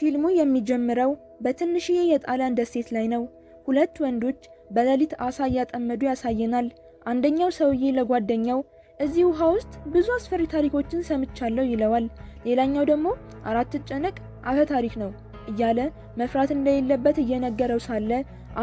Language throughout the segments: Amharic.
ፊልሙ የሚጀምረው በትንሽዬ የጣሊያን ደሴት ላይ ነው። ሁለት ወንዶች በሌሊት አሳ እያጠመዱ ያሳየናል። አንደኛው ሰውዬ ለጓደኛው እዚህ ውሃ ውስጥ ብዙ አስፈሪ ታሪኮችን ሰምቻለሁ ይለዋል። ሌላኛው ደግሞ አትጨነቅ አፈ ታሪክ ነው እያለ መፍራት እንደሌለበት እየነገረው ሳለ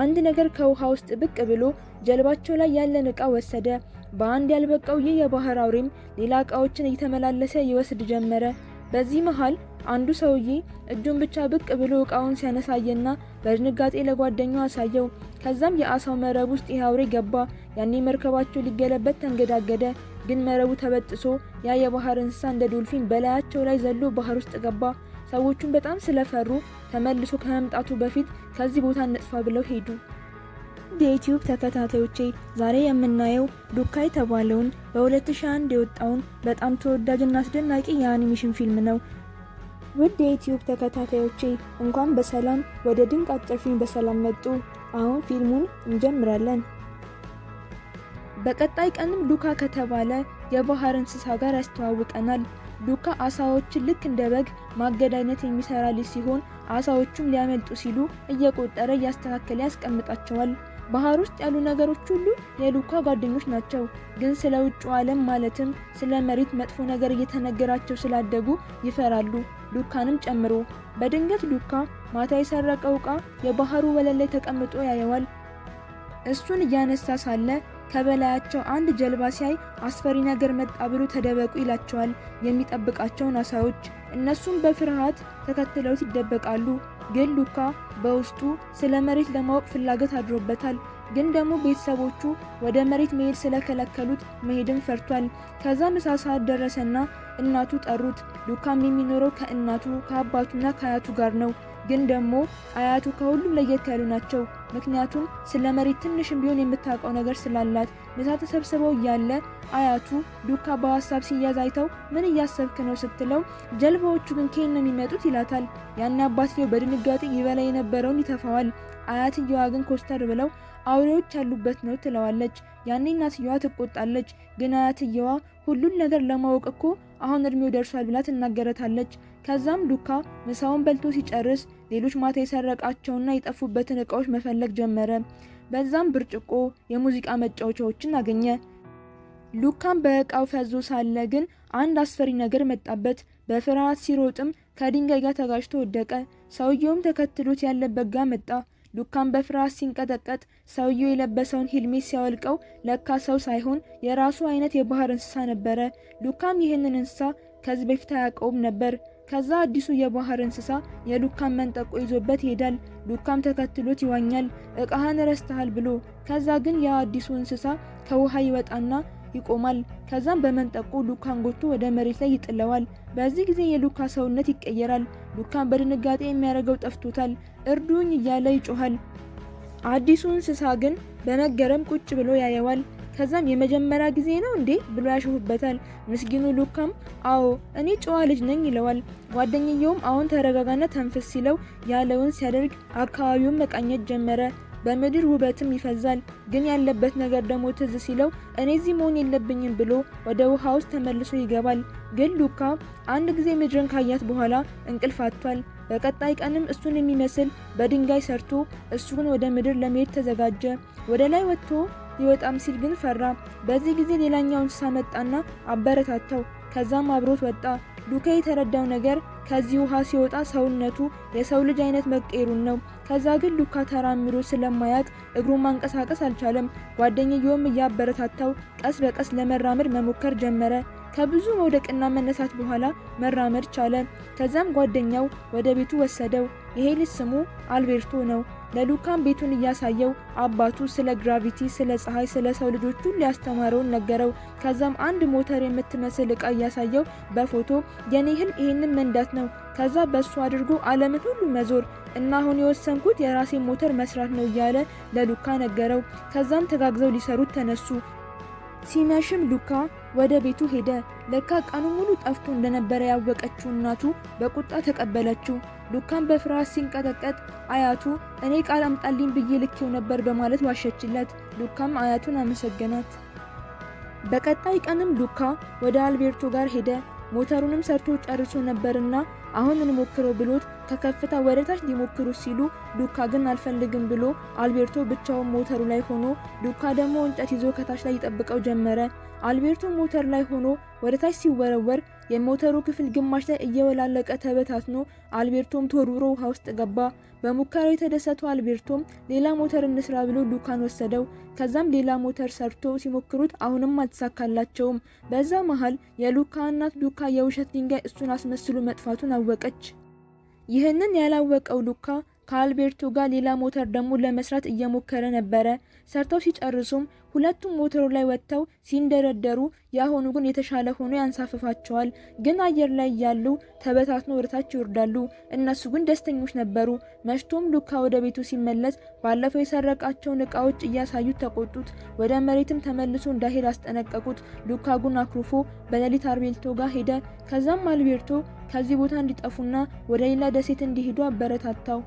አንድ ነገር ከውሃ ውስጥ ብቅ ብሎ ጀልባቸው ላይ ያለን ዕቃ ወሰደ። በአንድ ያልበቃው ይህ የባህር አውሬም ሌላ ዕቃዎችን እየተመላለሰ ይወስድ ጀመረ። በዚህ መሃል አንዱ ሰውዬ እጁን ብቻ ብቅ ብሎ ዕቃውን ሲያነሳየና በድንጋጤ ለጓደኛው አሳየው። ከዛም የአሳው መረብ ውስጥ ይህ አውሬ ገባ። ያኔ መርከባቸው ሊገለበት ተንገዳገደ። ግን መረቡ ተበጥሶ ያ የባህር እንስሳ እንደ ዶልፊን በላያቸው ላይ ዘሎ ባህር ውስጥ ገባ። ሰዎቹን በጣም ስለፈሩ ተመልሶ ከመምጣቱ በፊት ከዚህ ቦታ እንጥፋ ብለው ሄዱ። የዩቲዩብ ተከታታዮቼ ዛሬ የምናየው ሉካ የተባለውን በ2001 የወጣውን በጣም ተወዳጅና አስደናቂ የአኒሜሽን ፊልም ነው። ውድ የዩቲዩብ ተከታታዮቼ እንኳን በሰላም ወደ ድንቅ አጭር ፊልም በሰላም መጡ። አሁን ፊልሙን እንጀምራለን። በቀጣይ ቀንም ሉካ ከተባለ የባህር እንስሳ ጋር ያስተዋውቀናል። ሉካ አሳዎችን ልክ እንደ በግ ማገድ አይነት የሚሰራ ልጅ ሲሆን አሳዎቹም ሊያመልጡ ሲሉ እየቆጠረ እያስተካከለ ያስቀምጣቸዋል። ባህር ውስጥ ያሉ ነገሮች ሁሉ የሉካ ጓደኞች ናቸው። ግን ስለ ውጭው ዓለም ማለትም ስለ መሬት መጥፎ ነገር እየተነገራቸው ስላደጉ ይፈራሉ፣ ሉካንም ጨምሮ። በድንገት ሉካ ማታ የሰረቀው ዕቃ የባህሩ ወለል ላይ ተቀምጦ ያየዋል። እሱን እያነሳ ሳለ ከበላያቸው አንድ ጀልባ ሲያይ አስፈሪ ነገር መጣ ብሎ ተደበቁ ይላቸዋል የሚጠብቃቸውን አሳዎች። እነሱም በፍርሃት ተከትለውት ይደበቃሉ። ግን ሉካ በውስጡ ስለ መሬት ለማወቅ ፍላጎት አድሮበታል። ግን ደግሞ ቤተሰቦቹ ወደ መሬት መሄድ ስለከለከሉት መሄድን ፈርቷል። ከዛ ምሳ ሰዓት ደረሰና እናቱ ጠሩት። ሉካም የሚኖረው ከእናቱ ከአባቱና ከአያቱ ጋር ነው። ግን ደግሞ አያቱ ከሁሉም ለየት ያሉ ናቸው። ምክንያቱም ስለ መሬት ትንሽም ቢሆን የምታውቀው ነገር ስላላት። ምሳ ተሰብስበው እያለ አያቱ ሉካ በሀሳብ ሲያዝ አይተው ምን እያሰብክ ነው ስትለው ጀልባዎቹ ግን ከየት ነው የሚመጡት ይላታል። ያን አባትየው በድንጋጤ ይበላ የነበረውን ይተፋዋል። አያትየዋ ግን ኮስተር ብለው አውሬዎች ያሉበት ነው ትለዋለች። ያኔ እናትየዋ ትቆጣለች። ግን አያትየዋ ሁሉን ነገር ለማወቅ እኮ አሁን እድሜው ደርሷል ብላ ትናገረታለች። ከዛም ሉካ ምሳውን በልቶ ሲጨርስ ሌሎች ማታ የሰረቃቸውና የጠፉበትን ዕቃዎች መፈለግ ጀመረ። በዛም ብርጭቆ፣ የሙዚቃ መጫወቻዎችን አገኘ። ሉካም በዕቃው ፈዞ ሳለ ግን አንድ አስፈሪ ነገር መጣበት። በፍርሃት ሲሮጥም ከድንጋይ ጋር ተጋጭቶ ወደቀ። ሰውየውም ተከትሎት ያለበት ጋር መጣ። ሉካም በፍርሃት ሲንቀጠቀጥ ሰውየው የለበሰውን ሄልሜት ሲያወልቀው ለካ ሰው ሳይሆን የራሱ አይነት የባህር እንስሳ ነበረ። ሉካም ይህንን እንስሳ ከዚህ በፊት አያውቀውም ነበር። ከዛ አዲሱ የባህር እንስሳ የሉካን መንጠቆ ይዞበት ይሄዳል። ሉካም ተከትሎት ይዋኛል ዕቃህን ረስተሃል ብሎ። ከዛ ግን ያ አዲሱ እንስሳ ከውሃ ይወጣና ይቆማል። ከዛም በመንጠቆ ሉካን ጎትቶ ወደ መሬት ላይ ይጥለዋል። በዚህ ጊዜ የሉካ ሰውነት ይቀየራል። ሉካን በድንጋጤ የሚያደርገው ጠፍቶታል። እርዱኝ እያለ ይጮሃል። አዲሱ እንስሳ ግን በመገረም ቁጭ ብሎ ያየዋል። ከዛም የመጀመሪያ ጊዜ ነው እንዴ ብሎ ያሾፍበታል። ምስኪኑ ሉካም አዎ እኔ ጨዋ ልጅ ነኝ ይለዋል። ጓደኛየውም አሁን ተረጋጋና ተንፍስ ሲለው ያለውን ሲያደርግ አካባቢውን መቃኘት ጀመረ። በምድር ውበትም ይፈዛል። ግን ያለበት ነገር ደግሞ ትዝ ሲለው እኔ እዚህ መሆን የለብኝም ብሎ ወደ ውሃ ውስጥ ተመልሶ ይገባል። ግን ሉካ አንድ ጊዜ ምድርን ካያት በኋላ እንቅልፍ አጥቷል። በቀጣይ ቀንም እሱን የሚመስል በድንጋይ ሰርቶ እሱን ወደ ምድር ለመሄድ ተዘጋጀ። ወደ ላይ ወጥቶ ሊወጣም ሲል ግን ፈራ። በዚህ ጊዜ ሌላኛው እንስሳ መጣና አበረታታው። ከዛም አብሮት ወጣ። ሉካ የተረዳው ነገር ከዚህ ውሃ ሲወጣ ሰውነቱ የሰው ልጅ አይነት መቀየሩን ነው። ከዛ ግን ሉካ ተራምሮ ስለማያቅ እግሩን ማንቀሳቀስ አልቻለም። ጓደኛየውም እያበረታታው ቀስ በቀስ ለመራመድ መሞከር ጀመረ። ከብዙ መውደቅና መነሳት በኋላ መራመድ ቻለ። ከዛም ጓደኛው ወደ ቤቱ ወሰደው። ይሄ ልጅ ስሙ አልቤርቶ ነው። ለሉካም ቤቱን እያሳየው አባቱ ስለ ግራቪቲ፣ ስለ ፀሐይ፣ ስለ ሰው ልጆች ሁሉ ያስተማረውን ነገረው። ከዛም አንድ ሞተር የምትመስል ዕቃ እያሳየው በፎቶ የኔ ህልም ይሄንን መንዳት ነው፣ ከዛ በሱ አድርጎ ዓለምን ሁሉ መዞር እና አሁን የወሰንኩት የራሴን ሞተር መስራት ነው እያለ ለሉካ ነገረው። ከዛም ተጋግዘው ሊሰሩት ተነሱ። ሲመሽም ሉካ ወደ ቤቱ ሄደ። ለካ ቀኑ ሙሉ ጠፍቶ እንደነበረ ያወቀችው እናቱ በቁጣ ተቀበለችው። ሉካም በፍርሃት ሲንቀጠቀጥ አያቱ እኔ ቃል አምጣልኝ ብዬ ልኬው ነበር በማለት ዋሸችለት። ሉካም አያቱን አመሰገናት። በቀጣይ ቀንም ሉካ ወደ አልቤርቶ ጋር ሄደ። ሞተሩንም ሰርቶ ጨርሶ ነበርና አሁን እንሞክረው ብሎት ከከፍታ ወደታች ሊሞክሩ ሲሉ ሉካ ግን አልፈልግም ብሎ አልቤርቶ ብቻውን ሞተሩ ላይ ሆኖ ሉካ ደግሞ እንጨት ይዞ ከታች ላይ ይጠብቀው ጀመረ። አልቤርቶ ሞተር ላይ ሆኖ ወደታች ሲወረወር የሞተሩ ክፍል ግማሽ ላይ እየወላለቀ ተበታትኖ አልቤርቶም ተወርውሮ ውሃ ውስጥ ገባ። በሙከራው የተደሰተው አልቤርቶም ሌላ ሞተር እንስራ ብሎ ሉካን ወሰደው። ከዛም ሌላ ሞተር ሰርቶ ሲሞክሩት አሁንም አልተሳካላቸውም። በዛ መሃል የሉካ እናት ሉካ የውሸት ድንጋይ እሱን አስመስሎ መጥፋቱን አወቀች። ይህንን ያላወቀው ሉካ ከአልቤርቶ ጋር ሌላ ሞተር ደግሞ ለመስራት እየሞከረ ነበረ። ሰርተው ሲጨርሱም ሁለቱም ሞተሩ ላይ ወጥተው ሲንደረደሩ ያሆኑ ግን የተሻለ ሆኖ ያንሳፍፋቸዋል። ግን አየር ላይ ያሉ ተበታትኖ ወደታች ይወርዳሉ። እነሱ ግን ደስተኞች ነበሩ። መሽቶም ሉካ ወደ ቤቱ ሲመለስ ባለፈው የሰረቃቸውን እቃዎች እያሳዩት ተቆጡት። ወደ መሬትም ተመልሶ እንዳይሄድ አስጠነቀቁት። ሉካ ግን አኩርፎ በሌሊት አልቤርቶ ጋር ሄደ። ከዛም አልቤርቶ ከዚህ ቦታ እንዲጠፉና ወደ ሌላ ደሴት እንዲሄዱ አበረታታው።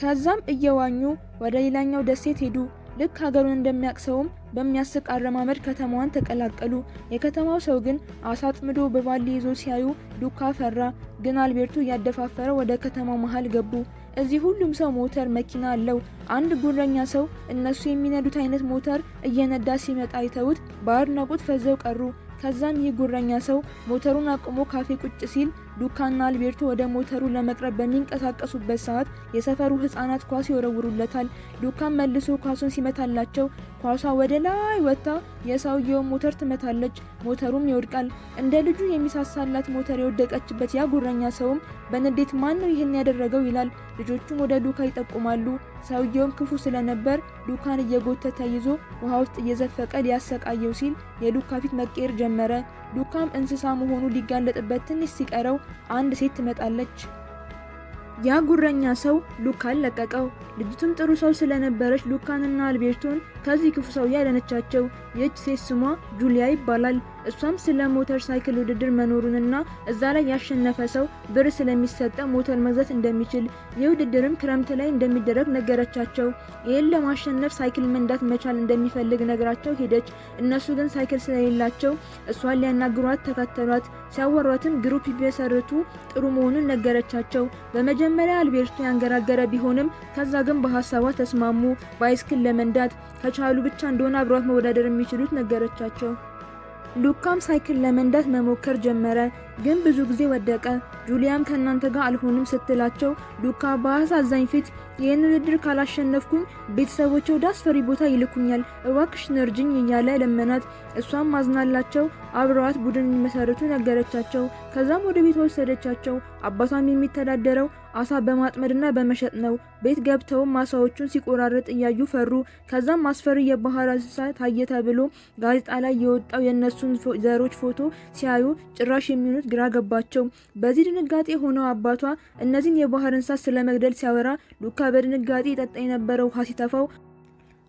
ከዛም እየዋኙ ወደ ሌላኛው ደሴት ሄዱ። ልክ ሀገሩን እንደሚያቅሰውም በሚያስቅ አረማመድ ከተማዋን ተቀላቀሉ። የከተማው ሰው ግን አሳ አጥምዶ በባሊ ይዞ ሲያዩ ሉካ ፈራ። ግን አልቤርቶ እያደፋፈረ ወደ ከተማው መሃል ገቡ። እዚህ ሁሉም ሰው ሞተር መኪና አለው። አንድ ጉረኛ ሰው እነሱ የሚነዱት አይነት ሞተር እየነዳ ሲመጣ አይተውት በአድናቆት ፈዘው ቀሩ። ከዛም ይህ ጉረኛ ሰው ሞተሩን አቁሞ ካፌ ቁጭ ሲል ሉካና አልቤርቶ ወደ ሞተሩ ለመቅረብ በሚንቀሳቀሱበት ሰዓት የሰፈሩ ህፃናት ኳስ ይወረውሩለታል። ሉካም መልሶ ኳሱን ሲመታላቸው ኳሷ ወደ ላይ ወጣ የሰውየውን ሞተር ትመታለች። ሞተሩም ይወድቃል። እንደ ልጁ የሚሳሳላት ሞተር የወደቀችበት ያ ጉረኛ ሰውም በንዴት ማን ነው ይህን ያደረገው ይላል። ልጆቹም ወደ ሉካ ይጠቁማሉ። ሰውየውም ክፉ ስለነበር ሉካን እየጎተተ ይዞ ውሃ ውስጥ እየዘፈቀ ሊያሰቃየው ሲል የሉካ ፊት መቀየር ጀመረ። ሉካም እንስሳ መሆኑ ሊጋለጥበት ትንሽ ሲቀረው አንድ ሴት ትመጣለች። ያ ጉረኛ ሰው ሉካን ለቀቀው። ልጅቱም ጥሩ ሰው ስለነበረች ሉካንና አልቤርቶን ከዚህ ክፉ ሰው ያዳነቻቸው። ይህች ሴት ስሟ ጁሊያ ይባላል። እሷም ስለ ሞተር ሳይክል ውድድር መኖሩንና እዛ ላይ ያሸነፈ ሰው ብር ስለሚሰጠው ሞተር መግዛት እንደሚችል የውድድርም ክረምት ላይ እንደሚደረግ ነገረቻቸው። ይህን ለማሸነፍ ሳይክል መንዳት መቻል እንደሚፈልግ ነገራቸው ሄደች። እነሱ ግን ሳይክል ስለሌላቸው እሷን ሊያናግሯት ተከተሏት። ሲያወሯትም ግሩፕ ቢመሰርቱ ጥሩ መሆኑን ነገረቻቸው። በመጀመሪያ አልቤርቶ ያንገራገረ ቢሆንም ከዛ ግን በሀሳቧ ተስማሙ። ባይስክል ለመንዳት ከቻሉ ብቻ እንደሆነ አብሯት መወዳደር የሚችሉት ነገረቻቸው። ሉካም ሳይክል ለመንዳት መሞከር ጀመረ፣ ግን ብዙ ጊዜ ወደቀ። ጁሊያም ከናንተ ጋር አልሆንም ስትላቸው ሉካ በአሳዛኝ ፊት ይህን ውድድር ካላሸነፍኩኝ ቤተሰቦቼ ወደ አስፈሪ ቦታ ይልኩኛል፣ እባክሽ እርጅኝ እያለ ለመናት። እሷም ማዝናላቸው አብረዋት ቡድን የሚመሰርቱ ነገረቻቸው። ከዛም ወደ ቤቷ ወሰደቻቸው። አባቷም የሚተዳደረው አሳ በማጥመድና በመሸጥ ነው። ቤት ገብተው አሳዎቹን ሲቆራረጥ እያዩ ፈሩ። ከዛም አስፈሪ የባህር እንስሳ ታየ ተብሎ ጋዜጣ ላይ የወጣው የነሱን ዘሮች ፎቶ ሲያዩ ጭራሽ የሚሆኑት ግራ ገባቸው። በዚህ ድንጋጤ ሆነው አባቷ እነዚህን የባህር እንስሳ ስለመግደል ሲያወራ ሉካ በድንጋጤ ጠጣ የነበረው ውሃ ሲተፋው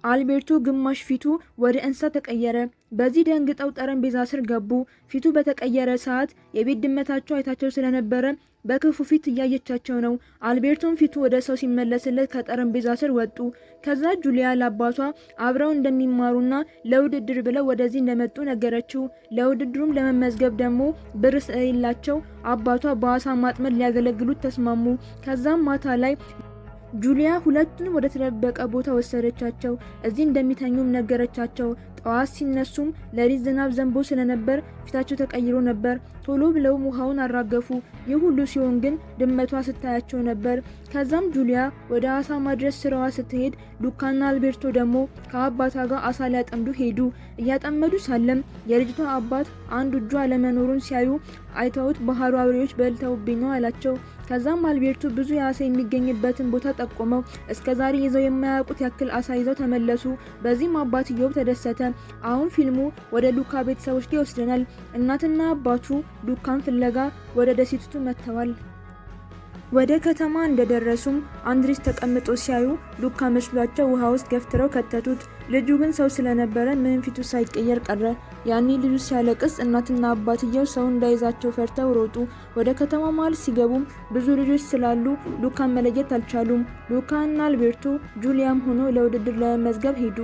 አልቤርቶ ግማሽ ፊቱ ወደ እንስሳ ተቀየረ። በዚህ ደንግጠው ጠረጴዛ ስር ገቡ። ፊቱ በተቀየረ ሰዓት የቤት ድመታቸው አይታቸው ስለነበረ በክፉ ፊት እያየቻቸው ነው። አልቤርቶም ፊቱ ወደ ሰው ሲመለስለት ከጠረጴዛ ስር ወጡ። ከዛ ጁሊያ ለአባቷ አብረው እንደሚማሩና ለውድድር ብለው ወደዚህ እንደመጡ ነገረችው። ለውድድሩም ለመመዝገብ ደግሞ ብር ስለሌላቸው አባቷ በአሳ ማጥመድ ሊያገለግሉት ተስማሙ። ከዛም ማታ ላይ ጁሊያ ሁለቱንም ወደ ተደበቀ ቦታ ወሰደቻቸው። እዚህ እንደሚተኙም ነገረቻቸው። ጠዋት ሲነሱም ለሊት ዝናብ ዘንቦ ስለነበር ፊታቸው ተቀይሮ ነበር። ቶሎ ብለው ውሃውን አራገፉ። ይህ ሁሉ ሲሆን ግን ድመቷ ስታያቸው ነበር። ከዛም ጁሊያ ወደ አሳ ማድረስ ስራዋ ስትሄድ ሉካና አልቤርቶ ደግሞ ከአባቷ ጋር አሳ ሊያጠምዱ ሄዱ። እያጠመዱ ሳለም የልጅቷ አባት አንድ እጇ አለመኖሩን ሲያዩ አይተውት ባህሩ አውሬዎች በልተውብኝ ነው አላቸው። ከዛም አልቤርቶ ብዙ የአሳ የሚገኝበትን ቦታ ጠቆመው። እስከዛሬ ይዘው የማያውቁት ያክል አሳ ይዘው ተመለሱ። በዚህም አባትየው ተደሰተ። አሁን ፊልሙ ወደ ሉካ ቤተሰቦች ላይ ይወስደናል። እናትና አባቱ ሉካን ፍለጋ ወደ ደሴቱ መጥተዋል። ወደ ከተማ እንደደረሱም አንድሪስ ተቀምጦ ሲያዩ ሉካ መስሏቸው ውሃ ውስጥ ገፍትረው ከተቱት። ልጁ ግን ሰው ስለነበረ ምንም ፊቱ ሳይቀየር ቀረ። ያኔ ልጁ ሲያለቅስ እናትና አባትየው ሰው እንዳይዛቸው ፈርተው ሮጡ። ወደ ከተማ መሃል ሲገቡም ብዙ ልጆች ስላሉ ሉካን መለየት አልቻሉም። ሉካ እና አልቤርቶ ጁሊያም ሆኖ ለውድድር ለመመዝገብ ሄዱ።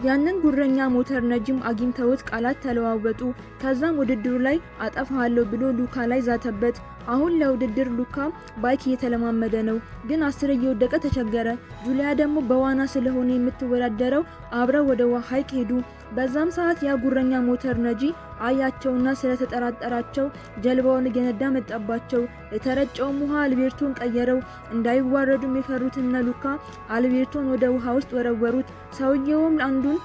ያንን ጉረኛ ሞተር ነጂም አግኝተውት ቃላት ተለዋወጡ። ከዛም ውድድሩ ላይ አጠፋሃለሁ ብሎ ሉካ ላይ ዛተበት። አሁን ለውድድር ሉካ ባይክ እየተለማመደ ነው፣ ግን 10 እየወደቀ ተቸገረ። ጁሊያ ደግሞ በዋና ስለሆነ የምትወዳደረው አብረው ወደ ሐይቅ ሄዱ። በዛም ሰዓት ያ ጉረኛ ሞተር ነጂ አያቸውና ስለተጠራጠራቸው ጀልባውን እየነዳ መጣባቸው። የተረጨውም ውሃ አልቤርቶን ቀየረው። እንዳይዋረዱ የፈሩትና ሉካ አልቤርቶን ወደ ውሃ ውስጥ ወረወሩት። ሰውየውም አንዱን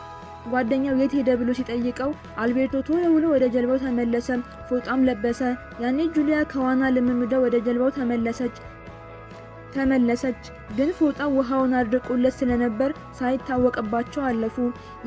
ጓደኛው የት ሄደ ብሎ ሲጠይቀው አልቤርቶ ቶሎ ብሎ ወደ ጀልባው ተመለሰ። ፎጣም ለበሰ። ያኔ ጁሊያ ከዋና ልምምዷ ወደ ጀልባው ተመለሰች። ግን ፎጣው ውሃውን አድርቆለት ስለነበር ሳይታወቅባቸው አለፉ።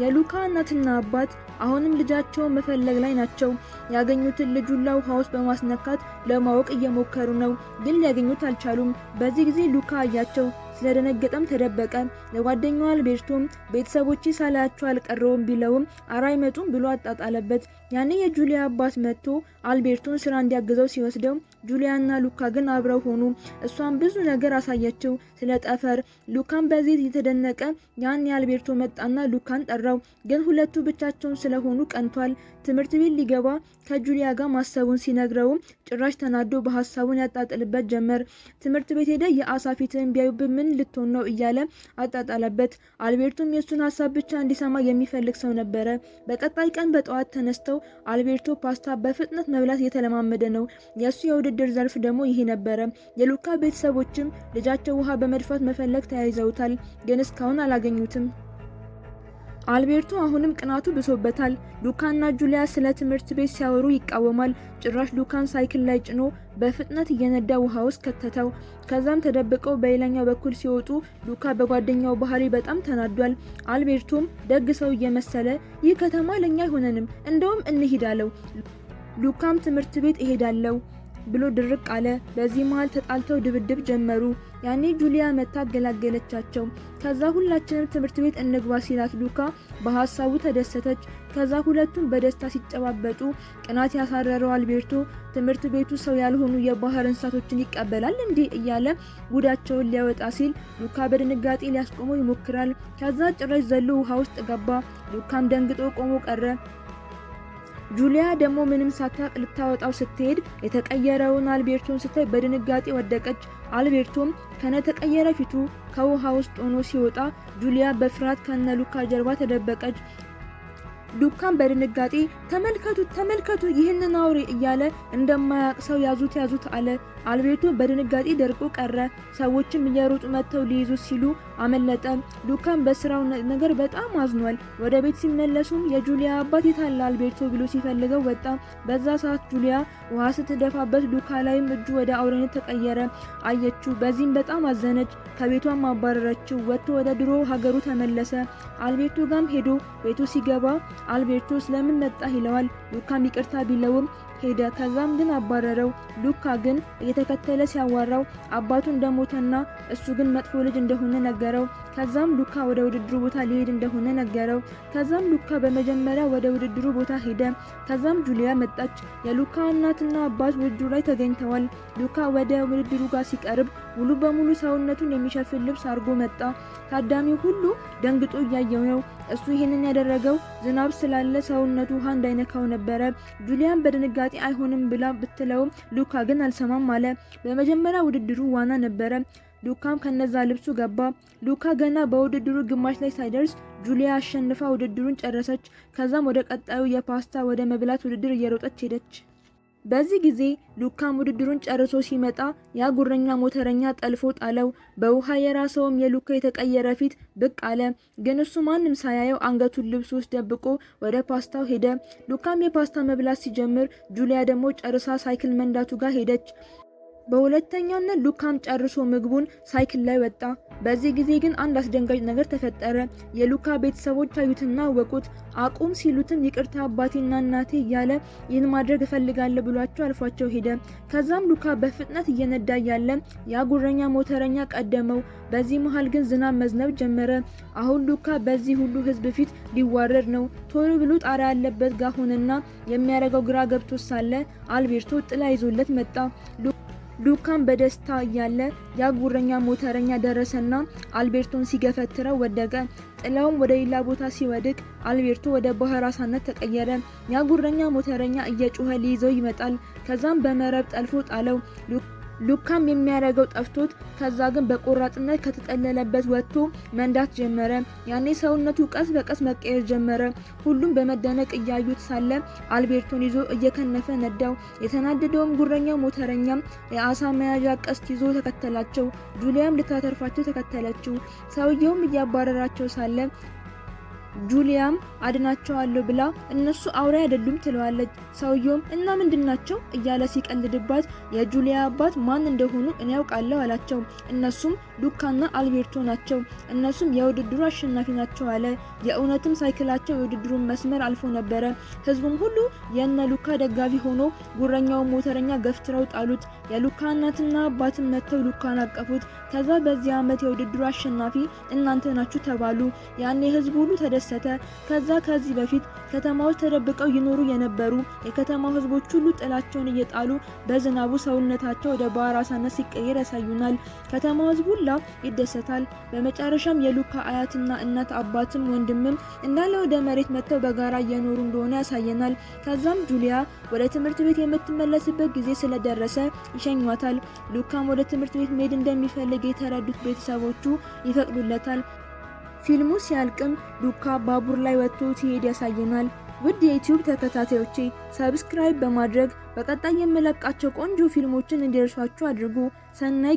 የሉካ እናትና አባት አሁንም ልጃቸውን መፈለግ ላይ ናቸው። ያገኙትን ልጁን ውሃ ውስጥ በማስነካት ለማወቅ እየሞከሩ ነው፣ ግን ሊያገኙት አልቻሉም። በዚህ ጊዜ ሉካ አያቸው። ስለደነገጠም ተደበቀ። ለጓደኛው አልቤርቶም ቤተሰቦቼ ሳላያቸው አልቀረውም ቢለውም አይመጡም ብሎ አጣጣለበት። ያኔ የጁሊያ አባት መጥቶ አልቤርቶን ስራ እንዲያግዘው ሲወስደው ጁሊያና ሉካ ግን አብረው ሆኑ። እሷም ብዙ ነገር አሳየችው ስለ ጠፈር። ሉካን በዚህ የተደነቀ ያኔ አልቤርቶ መጣና ሉካን ጠራው። ግን ሁለቱ ብቻቸውን ስለሆኑ ቀንቷል። ትምህርት ቤት ሊገባ ከጁሊያ ጋር ማሰቡን ሲነግረው ጭራሽ ተናዶ በሐሳቡን ያጣጥልበት ጀመር። ትምህርት ቤት ሄደ የአሳ ፊትን ቢያዩብ ምን ልትሆን ነው እያለ አጣጣለበት። አልቤርቶም የሱን ሐሳብ ብቻ እንዲሰማ የሚፈልግ ሰው ነበረ። በቀጣይ ቀን በጠዋት ተነስተው አልቤርቶ ፓስታ በፍጥነት መብላት እየተለማመደ ነው። የሱ የውድድር ዘርፍ ደግሞ ይሄ ነበረ። የሉካ ቤተሰቦችም ልጃቸው ውሃ በመድፋት መፈለግ ተያይዘውታል፣ ግን እስካሁን አላገኙትም። አልቤርቶ አሁንም ቅናቱ ብሶበታል። ሉካና ጁሊያ ስለ ትምህርት ቤት ሲያወሩ ይቃወማል። ጭራሽ ሉካን ሳይክል ላይ ጭኖ በፍጥነት እየነዳ ውሃ ውስጥ ከተተው። ከዛም ተደብቀው በሌላኛው በኩል ሲወጡ ሉካ በጓደኛው ባህሪ በጣም ተናዷል። አልቤርቶም ደግ ሰው እየመሰለ ይህ ከተማ ለኛ አይሆነንም፣ እንደውም እንሂዳለው። ሉካም ትምህርት ቤት እሄዳለው ብሎ ድርቅ አለ። በዚህ መሃል ተጣልተው ድብድብ ጀመሩ። ያኔ ጁሊያ መታ ገላገለቻቸው። ከዛ ሁላችንም ትምህርት ቤት እንግባ ሲላት ሉካ በሐሳቡ ተደሰተች። ከዛ ሁለቱም በደስታ ሲጨባበጡ ቅናት ያሳረረው አልቤርቶ ትምህርት ቤቱ ሰው ያልሆኑ የባህር እንስሳቶችን ይቀበላል እንዴ እያለ ጉዳቸውን ሊያወጣ ሲል ሉካ በድንጋጤ ሊያስቆመው ይሞክራል። ከዛ ጭራሽ ዘሎ ውሃ ውስጥ ገባ። ሉካም ደንግጦ ቆሞ ቀረ። ጁሊያ ደግሞ ምንም ሳታቅ ልታወጣው ስትሄድ የተቀየረውን አልቤርቶን ስታይ በድንጋጤ ወደቀች። አልቤርቶም ከነተቀየረ ፊቱ ከውሃ ውስጥ ሆኖ ሲወጣ ጁሊያ በፍርሃት ከነ ሉካ ጀርባ ተደበቀች። ሉካም በድንጋጤ ተመልከቱ ይህንን አውሬ እያለ እንደማያቅ ሰው ያዙት አለ። አልቤርቶ በድንጋጤ ደርቆ ቀረ። ሰዎችም እየሮጡ መጥተው ሊይዙት ሲሉ አመለጠ። ሉካም በስራው ነገር በጣም አዝኗል። ወደ ቤት ሲመለሱም የጁሊያ አባት የታለ አልቤርቶ ብሎ ሲፈልገው ወጣ። በዛ ሰዓት ጁሊያ ውሃ ስትደፋበት ሉካ ላይም እጁ ወደ አውሬነት ተቀየረ አየችው። በዚህም በጣም አዘነች። ከቤቷም አባረረችው። ወጥቶ ወደ ድሮ ሀገሩ ተመለሰ። አልቤርቶ ጋም ሄዶ ቤቱ ሲገባ አልቤርቶ ስለምን መጣህ ይለዋል። ሉካም ይቅርታ ቢለውም ሄደ። ከዛም ግን አባረረው። ሉካ ግን እየተከተለ ሲያዋራው አባቱ እንደሞተና እሱ ግን መጥፎ ልጅ እንደሆነ ነገረው። ከዛም ሉካ ወደ ውድድሩ ቦታ ሊሄድ እንደሆነ ነገረው። ከዛም ሉካ በመጀመሪያ ወደ ውድድሩ ቦታ ሄደ። ከዛም ጁሊያ መጣች። የሉካ እናትና አባት ውድድሩ ላይ ተገኝተዋል። ሉካ ወደ ውድድሩ ጋር ሲቀርብ ሙሉ በሙሉ ሰውነቱን የሚሸፍን ልብስ አድርጎ መጣ። ታዳሚው ሁሉ ደንግጦ እያየው ነው። እሱ ይሄንን ያደረገው ዝናብ ስላለ ሰውነቱ ውሃ እንዳይነካው ነበረ። ጁሊያን በድንጋጤ አይሆንም ብላ ብትለውም ሉካ ግን አልሰማም አለ። በመጀመሪያ ውድድሩ ዋና ነበረ። ሉካም ከነዛ ልብሱ ገባ። ሉካ ገና በውድድሩ ግማሽ ላይ ሳይደርስ ጁሊያ አሸንፋ ውድድሩን ጨረሰች። ከዛም ወደ ቀጣዩ የፓስታ ወደ መብላት ውድድር እየሮጠች ሄደች። በዚህ ጊዜ ሉካም ውድድሩን ጨርሶ ሲመጣ ያ ጉረኛ ሞተረኛ ጠልፎ ጣለው። በውሃ የራሰውም የሉካ የተቀየረ ፊት ብቅ አለ። ግን እሱ ማንም ሳያየው አንገቱን ልብሱ ውስጥ ደብቆ ወደ ፓስታው ሄደ። ሉካም የፓስታ መብላት ሲጀምር ጁሊያ ደግሞ ጨርሳ ሳይክል መንዳቱ ጋር ሄደች። በሁለተኛነት ሉካም ጨርሶ ምግቡን ሳይክል ላይ ወጣ። በዚህ ጊዜ ግን አንድ አስደንጋጭ ነገር ተፈጠረ። የሉካ ቤተሰቦች አዩትና አወቁት። አቁም ሲሉትም ይቅርታ አባቴና እናቴ እያለ ይህን ማድረግ እፈልጋለሁ ብሏቸው አልፏቸው ሄደ። ከዛም ሉካ በፍጥነት እየነዳ ያለ ያ ጉረኛ ሞተረኛ ቀደመው። በዚህ መሃል ግን ዝናብ መዝነብ ጀመረ። አሁን ሉካ በዚህ ሁሉ ህዝብ ፊት ሊዋረድ ነው። ቶሎ ብሎ ጣሪያ ያለበት ጋር ሆነና የሚያረጋው ግራ ገብቶ ሳለ አልቤርቶ ጥላ ይዞለት መጣ። ሉካም በደስታ እያለ ያ ጉረኛ ሞተረኛ ደረሰና አልቤርቶን ሲገፈትረው ወደቀ። ጥላውም ወደ ሌላ ቦታ ሲወድቅ አልቤርቶ ወደ ባህር አሳነት ተቀየረ። ያ ጉረኛ ሞተረኛ እየጮኸ ሊይዘው ይመጣል። ከዛም በመረብ ጠልፎ ጣለው። ሉካም የሚያደርገው ጠፍቶት ከዛ ግን በቆራጥነት ከተጠለለበት ወጥቶ መንዳት ጀመረ። ያኔ ሰውነቱ ቀስ በቀስ መቀየር ጀመረ። ሁሉም በመደነቅ እያዩት ሳለ አልቤርቶን ይዞ እየከነፈ ነዳው። የተናደደውም ጉረኛው ሞተረኛም የአሳ መያዣ ቀስት ይዞ ተከተላቸው። ጁሊያም ልታተርፋቸው ተከተለችው። ሰውየውም እያባረራቸው ሳለ ጁሊያም አድናቸዋለሁ ብላ እነሱ አውሬ አይደሉም ትለዋለች። ሰውየውም እና ምንድናቸው እያለ ሲቀልድባት የጁሊያ አባት ማን እንደሆኑ እኔ ያውቃለሁ አላቸው። እነሱም ሉካና አልቤርቶ ናቸው። እነሱም የውድድሩ አሸናፊ ናቸው አለ። የእውነትም ሳይክላቸው የውድድሩን መስመር አልፎ ነበረ። ህዝቡም ሁሉ የነ ሉካ ደጋፊ ሆኖ ጉረኛውን ሞተረኛ ገፍትረው ጣሉት። የሉካ እናትና አባትም መጥተው ሉካን አቀፉት። ከዛ በዚህ ዓመት የውድድሩ አሸናፊ እናንተ ናችሁ ተባሉ። ያኔ ህዝቡ ሁሉ ተደሰተ። ከዚህ በፊት ከተማ ውስጥ ተደብቀው ይኖሩ የነበሩ የከተማው ህዝቦች ሁሉ ጥላቸውን እየጣሉ በዝናቡ ሰውነታቸው ወደ ባህር አሳነት ሲቀየር ያሳዩናል። ከተማው ህዝብ ሁላ ይደሰታል። በመጨረሻም የሉካ አያትና እናት አባትም ወንድምም እንዳለ ወደ መሬት መጥተው በጋራ እየኖሩ እንደሆነ ያሳየናል። ከዛም ጁሊያ ወደ ትምህርት ቤት የምትመለስበት ጊዜ ስለደረሰ ይሸኟታል። ሉካም ወደ ትምህርት ቤት መሄድ እንደሚፈልግ የተረዱት ቤተሰቦቹ ይፈቅዱለታል። ፊልሙ ሲያልቅም ሉካ ባቡር ላይ ወጥቶ ሲሄድ ያሳየናል። ውድ የዩቲዩብ ተከታታዮቼ ሰብስክራይብ በማድረግ በቀጣይ የምለቃቸው ቆንጆ ፊልሞችን እንዲደርሷችሁ አድርጉ። ሰናይ